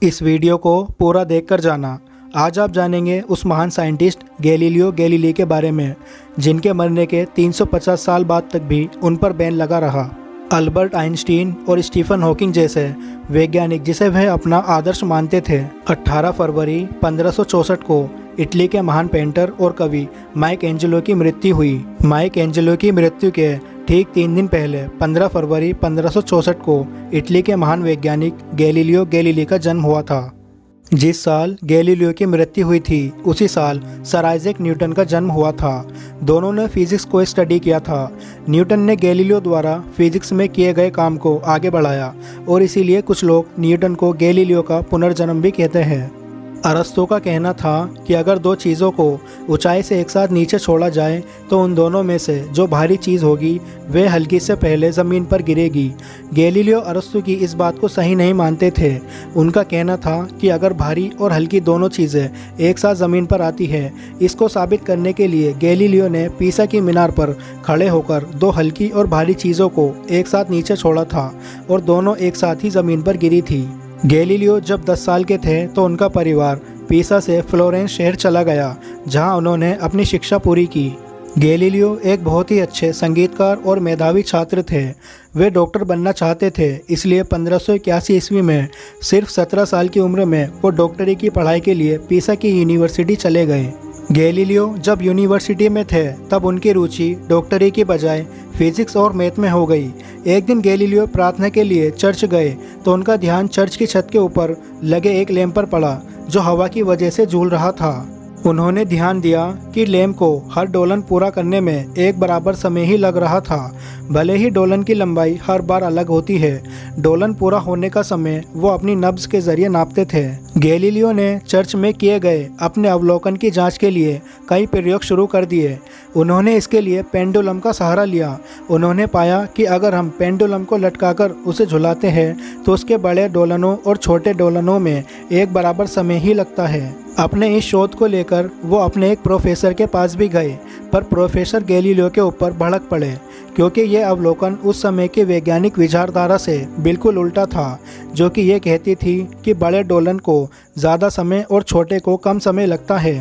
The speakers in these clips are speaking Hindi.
इस वीडियो को पूरा देखकर जाना। आज आप जानेंगे उस महान साइंटिस्ट गैलीलियो गैलीली के बारे में जिनके मरने के 350 साल बाद तक भी उन पर बैन लगा रहा। अल्बर्ट आइंस्टीन और स्टीफन हॉकिंग जैसे वैज्ञानिक जिसे वह अपना आदर्श मानते थे। 18 फरवरी 1564 को इटली के महान पेंटर और कवि माइक एंजेलो की मृत्यु हुई। माइक एंजेलो की मृत्यु के ठीक 3 दिन पहले 15 फरवरी 1564 को इटली के महान वैज्ञानिक गैलीलियो गैलीली का जन्म हुआ था। जिस साल गैलीलियो की मृत्यु हुई थी उसी साल सर आइजैक न्यूटन का जन्म हुआ था। दोनों ने फिजिक्स को स्टडी किया था। न्यूटन ने गैलीलियो द्वारा फिजिक्स में किए गए काम को आगे बढ़ाया और इसीलिए कुछ लोग न्यूटन को गैलीलियो का पुनर्जन्म भी कहते हैं। अरस्तु का कहना था कि अगर दो चीज़ों को ऊंचाई से एक साथ नीचे छोड़ा जाए तो उन दोनों में से जो भारी चीज़ होगी वह हल्की से पहले ज़मीन पर गिरेगी। गैलीलियो अरस्तु की इस बात को सही नहीं मानते थे। उनका कहना था कि अगर भारी और हल्की दोनों चीज़ें एक साथ ज़मीन पर आती है, इसको साबित करने के लिए गैलीलियो ने पीसा की मीनार पर खड़े होकर दो हल्की और भारी चीज़ों को एक साथ नीचे छोड़ा था और दोनों एक साथ ही ज़मीन पर गिरी थी। गैलीलियो जब 10 साल के थे तो उनका परिवार पीसा से फ्लोरेंस शहर चला गया, जहां उन्होंने अपनी शिक्षा पूरी की। गैलीलियो एक बहुत ही अच्छे संगीतकार और मेधावी छात्र थे। वे डॉक्टर बनना चाहते थे, इसलिए 1581 ईस्वी में सिर्फ 17 साल की उम्र में वो डॉक्टरी की पढ़ाई के लिए पीसा की यूनिवर्सिटी चले गए। गैलीलियो जब यूनिवर्सिटी में थे तब उनकी रुचि डॉक्टरी की बजाय फिजिक्स और मैथ में हो गई। एक दिन गैलीलियो प्रार्थना के लिए चर्च गए तो उनका ध्यान चर्च की छत के ऊपर लगे एक लैंप पर पड़ा जो हवा की वजह से झूल रहा था। उन्होंने ध्यान दिया कि लैंप को हर डोलन पूरा करने में एक बराबर समय ही लग रहा था, भले ही डोलन की लंबाई हर बार अलग होती है। डोलन पूरा होने का समय वो अपनी नब्ज के जरिए नापते थे। गैलीलियो ने चर्च में किए गए अपने अवलोकन की जांच के लिए कई प्रयोग शुरू कर दिए। उन्होंने इसके लिए पेंडुलम का सहारा लिया। उन्होंने पाया कि अगर हम पेंडुलम को लटकाकर उसे झुलाते हैं तो उसके बड़े डोलनों और छोटे डोलनों में एक बराबर समय ही लगता है। अपने इस शोध को लेकर वो अपने एक प्रोफेसर के पास भी गए, पर प्रोफेसर गैलीलियो के ऊपर भड़क पड़े क्योंकि ये अवलोकन उस समय की वैज्ञानिक विचारधारा से बिल्कुल उल्टा था, जो कि ये कहती थी कि बड़े डोलन को ज़्यादा समय और छोटे को कम समय लगता है।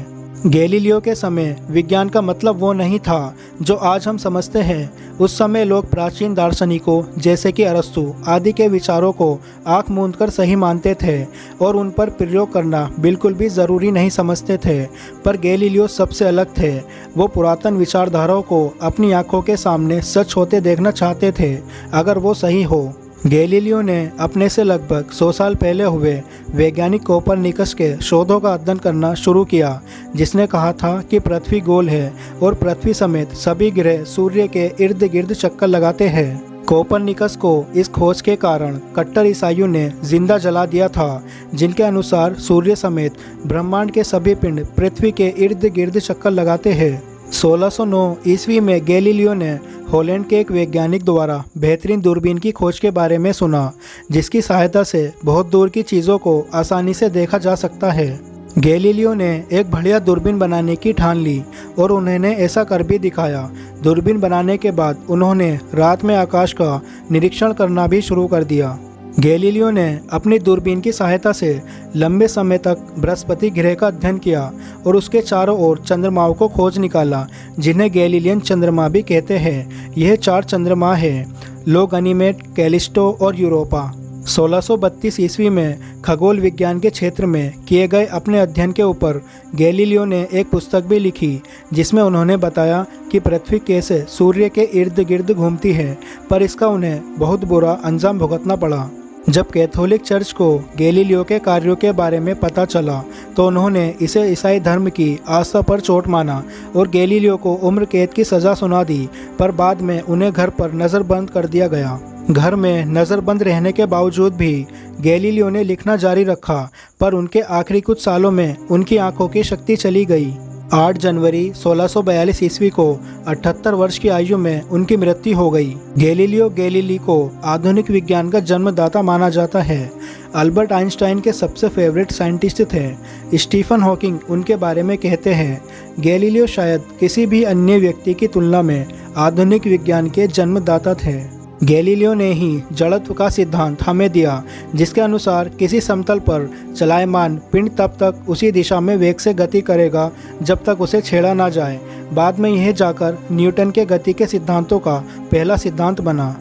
गैलीलियो के समय विज्ञान का मतलब वो नहीं था जो आज हम समझते हैं। उस समय लोग प्राचीन दार्शनिकों जैसे कि अरस्तु आदि के विचारों को आंख मूंदकर सही मानते थे और उन पर प्रयोग करना बिल्कुल भी ज़रूरी नहीं समझते थे। पर गैलीलियो सबसे अलग थे। वो पुरातन विचारधाराओं को अपनी आंखों के सामने सच होते देखना चाहते थे, अगर वो सही हो। गैलीलियो ने अपने से लगभग 100 साल पहले हुए वैज्ञानिक कोपरनिकस के शोधों का अध्ययन करना शुरू किया, जिसने कहा था कि पृथ्वी गोल है और पृथ्वी समेत सभी ग्रह सूर्य के इर्द गिर्द चक्कर लगाते हैं। कोपरनिकस को इस खोज के कारण कट्टर ईसाइयों ने जिंदा जला दिया था, जिनके अनुसार सूर्य समेत ब्रह्मांड के सभी पिंड पृथ्वी के इर्द गिर्द चक्कर लगाते हैं। 1609 ईस्वी में गैलीलियो ने हॉलैंड के एक वैज्ञानिक द्वारा बेहतरीन दूरबीन की खोज के बारे में सुना, जिसकी सहायता से बहुत दूर की चीज़ों को आसानी से देखा जा सकता है। गैलीलियो ने एक बढ़िया दूरबीन बनाने की ठान ली और उन्होंने ऐसा कर भी दिखाया। दूरबीन बनाने के बाद उन्होंने रात में आकाश का निरीक्षण करना भी शुरू कर दिया। गैलीलियो ने अपनी दूरबीन की सहायता से लंबे समय तक बृहस्पति ग्रह का अध्ययन किया और उसके चारों ओर चंद्रमाओं को खोज निकाला, जिन्हें गैलीलियन चंद्रमा भी कहते हैं। यह 4 चंद्रमा हैं: लो, गनीमेड, कैलिस्टो और यूरोपा। 1632 ईस्वी में खगोल विज्ञान के क्षेत्र में किए गए अपने अध्ययन के ऊपर गैलीलियो ने एक पुस्तक भी लिखी, जिसमें उन्होंने बताया कि पृथ्वी कैसे सूर्य के इर्द गिर्द घूमती है, पर इसका उन्हें बहुत बुरा अंजाम भुगतना पड़ा। जब कैथोलिक चर्च को गैलीलियो के कार्यों के बारे में पता चला तो उन्होंने इसे ईसाई धर्म की आस्था पर चोट माना और गैलीलियो को उम्र कैद की सज़ा सुना दी, पर बाद में उन्हें घर पर नज़रबंद कर दिया गया। घर में नज़रबंद रहने के बावजूद भी गैलीलियो ने लिखना जारी रखा, पर उनके आखिरी कुछ सालों में उनकी आंखों की शक्ति चली गई। 8 जनवरी 1642 ईस्वी को 78 वर्ष की आयु में उनकी मृत्यु हो गई। गैलीलियो गैलीली को आधुनिक विज्ञान का जन्मदाता माना जाता है। अल्बर्ट आइंस्टाइन के सबसे फेवरेट साइंटिस्ट थे। स्टीफन हॉकिंग उनके बारे में कहते हैं, गैलीलियो शायद किसी भी अन्य व्यक्ति की तुलना में आधुनिक विज्ञान के जन्मदाता थे। गैलीलियो ने ही जड़त्व का सिद्धांत हमें दिया, जिसके अनुसार किसी समतल पर चलायमान पिंड तब तक उसी दिशा में वेग से गति करेगा जब तक उसे छेड़ा ना जाए। बाद में यह जाकर न्यूटन के गति के सिद्धांतों का पहला सिद्धांत बना।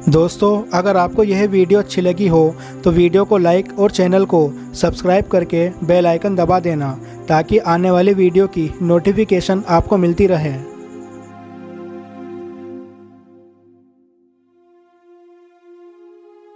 दोस्तों, अगर आपको यह वीडियो अच्छी लगी हो तो वीडियो को लाइक और चैनल को सब्सक्राइब करके बेल आइकन दबा देना, ताकि आने वाली वीडियो की नोटिफिकेशन आपको मिलती रहे।